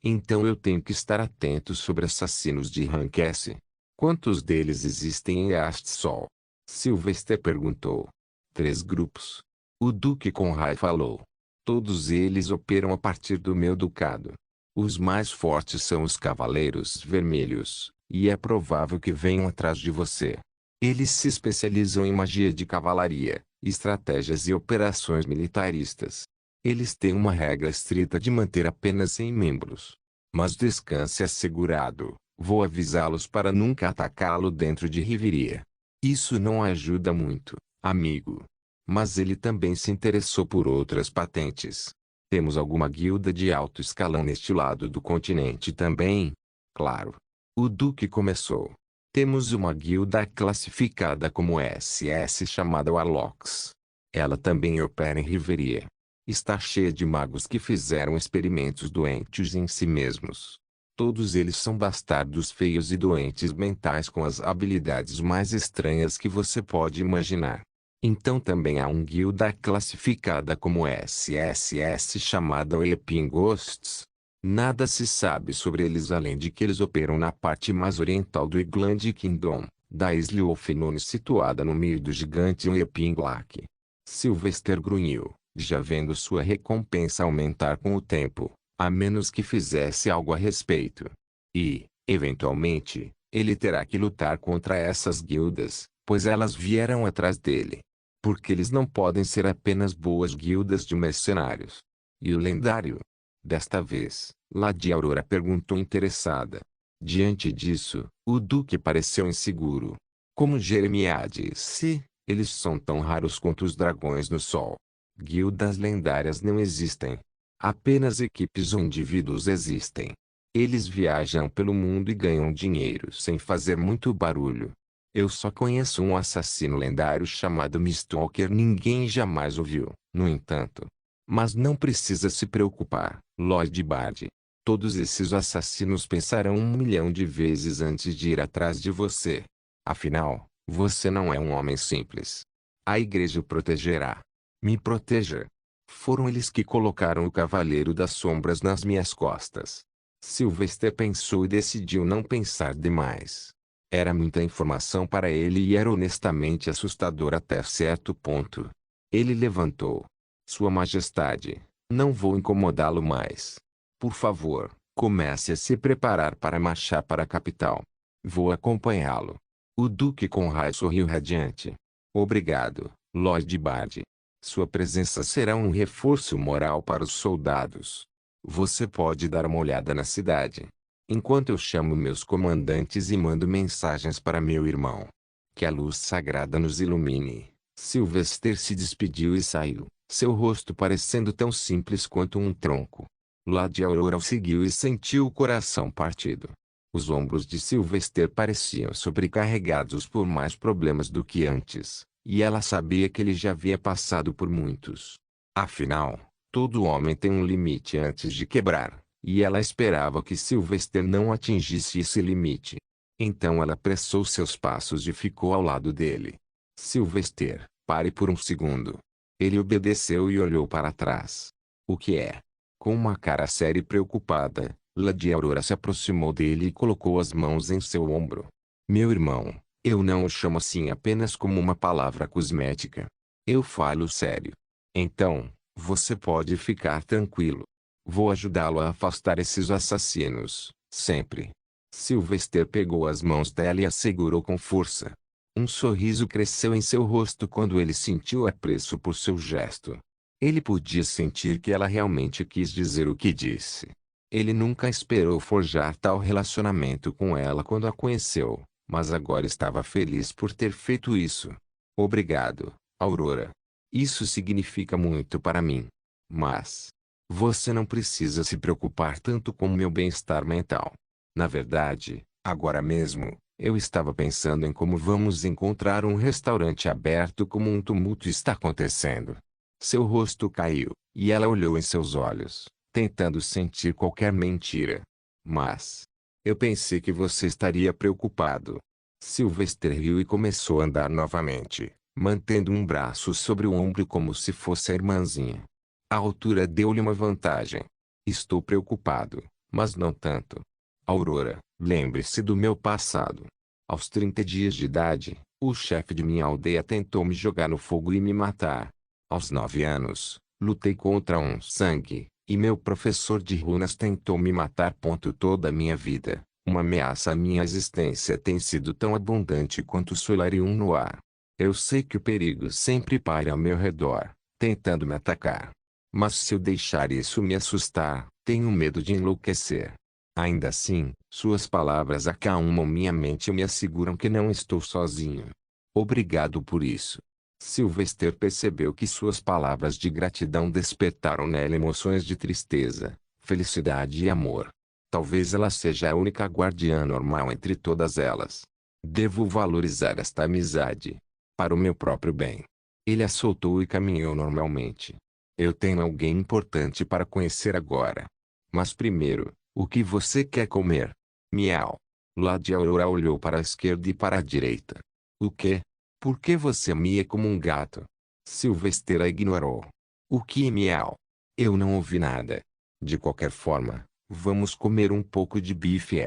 Então eu tenho que estar atento sobre assassinos de rank S. Quantos deles existem em Astsol? Sylvester perguntou. 3 grupos. O Duque Conrad falou. Todos eles operam a partir do meu ducado. Os mais fortes são os Cavaleiros Vermelhos, e é provável que venham atrás de você. Eles se especializam em magia de cavalaria, estratégias e operações militaristas. Eles têm uma regra estrita de manter apenas 100 membros. Mas descanse assegurado, vou avisá-los para nunca atacá-lo dentro de Riviria. Isso não ajuda muito, amigo. Mas ele também se interessou por outras patentes. Temos alguma guilda de alto escalão neste lado do continente também? Claro. O Duque começou. Temos uma guilda classificada como SS chamada Warlocks. Ela também opera em Riveria. Está cheia de magos que fizeram experimentos doentes em si mesmos. Todos eles são bastardos feios e doentes mentais com as habilidades mais estranhas que você pode imaginar. Então também há uma guilda classificada como SSS chamada Weeping Ghosts. Nada se sabe sobre eles além de que eles operam na parte mais oriental do Igland Kingdom, da Isla Wolfenone situada no meio do gigante Weeping Lake. Sylvester grunhiu, já vendo sua recompensa aumentar com o tempo, a menos que fizesse algo a respeito. E, eventualmente, ele terá que lutar contra essas guildas, pois elas vieram atrás dele. Porque eles não podem ser apenas boas guildas de mercenários. E o lendário? Desta vez, Lady Aurora perguntou interessada. Diante disso, o Duque pareceu inseguro. Como Jeremiah disse, eles são tão raros quanto os dragões no sol. Guildas lendárias não existem. Apenas equipes ou indivíduos existem. Eles viajam pelo mundo e ganham dinheiro sem fazer muito barulho. Eu só conheço um assassino lendário chamado Mistwalker. Ninguém jamais ouviu, no entanto. Mas não precisa se preocupar, Lord Bard. Todos esses assassinos pensarão 1 milhão de vezes antes de ir atrás de você. Afinal, você não é um homem simples. A igreja o protegerá. Me proteja. Foram eles que colocaram o Cavaleiro das Sombras nas minhas costas. Sylvester pensou e decidiu não pensar demais. Era muita informação para ele e era honestamente assustador até certo ponto. Ele levantou. Sua Majestade, não vou incomodá-lo mais. Por favor, comece a se preparar para marchar para a capital. Vou acompanhá-lo. O Duque Conrad sorriu radiante. Obrigado, Lord Bard. Sua presença será um reforço moral para os soldados. Você pode dar uma olhada na cidade, enquanto eu chamo meus comandantes e mando mensagens para meu irmão. Que a luz sagrada nos ilumine. Sylvester se despediu e saiu, seu rosto parecendo tão simples quanto um tronco. Lady Aurora o seguiu e sentiu o coração partido. Os ombros de Sylvester pareciam sobrecarregados por mais problemas do que antes, e ela sabia que ele já havia passado por muitos. Afinal, todo homem tem um limite antes de quebrar, e ela esperava que Sylvester não atingisse esse limite. Então ela apressou seus passos e ficou ao lado dele. Sylvester, pare por um segundo. Ele obedeceu e olhou para trás. O que é? Com uma cara séria e preocupada, Lady Aurora se aproximou dele e colocou as mãos em seu ombro. Meu irmão, eu não o chamo assim apenas como uma palavra cosmética. Eu falo sério. Então, você pode ficar tranquilo. Vou ajudá-lo a afastar esses assassinos, sempre. Sylvester pegou as mãos dela e a segurou com força. Um sorriso cresceu em seu rosto quando ele sentiu apreço por seu gesto. Ele podia sentir que ela realmente quis dizer o que disse. Ele nunca esperou forjar tal relacionamento com ela quando a conheceu, mas agora estava feliz por ter feito isso. Obrigado, Aurora. Isso significa muito para mim. Mas você não precisa se preocupar tanto com meu bem-estar mental. Na verdade, agora mesmo, eu estava pensando em como vamos encontrar um restaurante aberto como um tumulto está acontecendo. Seu rosto caiu, e ela olhou em seus olhos, tentando sentir qualquer mentira. Mas eu pensei que você estaria preocupado. Sylvester riu e começou a andar novamente, mantendo um braço sobre o ombro como se fosse a irmãzinha. A altura deu-lhe uma vantagem. Estou preocupado, mas não tanto. Aurora, lembre-se do meu passado. Aos 30 dias de idade, o chefe de minha aldeia tentou me jogar no fogo e me matar. Aos 9 anos, lutei contra um sangue, e meu professor de runas tentou me matar. Toda a minha vida, uma ameaça à minha existência tem sido tão abundante quanto o solarium no ar. Eu sei que o perigo sempre paira ao meu redor, tentando me atacar. Mas se eu deixar isso me assustar, tenho medo de enlouquecer. Ainda assim, suas palavras acalmam minha mente e me asseguram que não estou sozinho. Obrigado por isso. Sylvester percebeu que suas palavras de gratidão despertaram nela emoções de tristeza, felicidade e amor. Talvez ela seja a única guardiã normal entre todas elas. Devo valorizar esta amizade. Para o meu próprio bem. Ele a soltou e caminhou normalmente. Eu tenho alguém importante para conhecer agora. Mas primeiro, o que você quer comer? Miau. Lady Aurora olhou para a esquerda e para a direita. O quê? Por que você mia como um gato? Sylvester a ignorou. O que é miau? Eu não ouvi nada. De qualquer forma, vamos comer um pouco de bife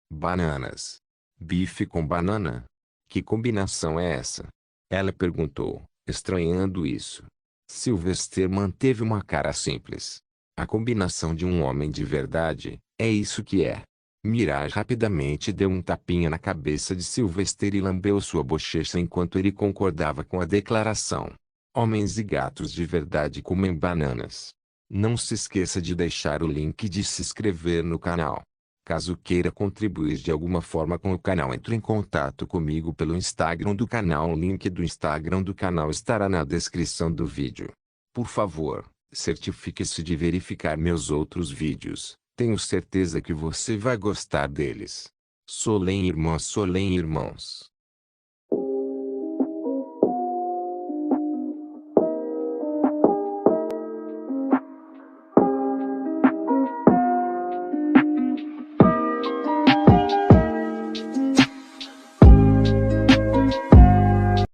bananas. Bife com banana? Que combinação é essa? Ela perguntou, estranhando isso. Sylvester manteve uma cara simples. A combinação de um homem de verdade, é isso que é. Mirage rapidamente deu um tapinha na cabeça de Sylvester e lambeu sua bochecha enquanto ele concordava com a declaração. Homens e gatos de verdade comem bananas. Não se esqueça de deixar o link de se inscrever no canal. Caso queira contribuir de alguma forma com o canal, entre em contato comigo pelo Instagram do canal. O link do Instagram do canal estará na descrição do vídeo. Por favor, certifique-se de verificar meus outros vídeos. Tenho certeza que você vai gostar deles. Solem irmãs, Solem irmãos.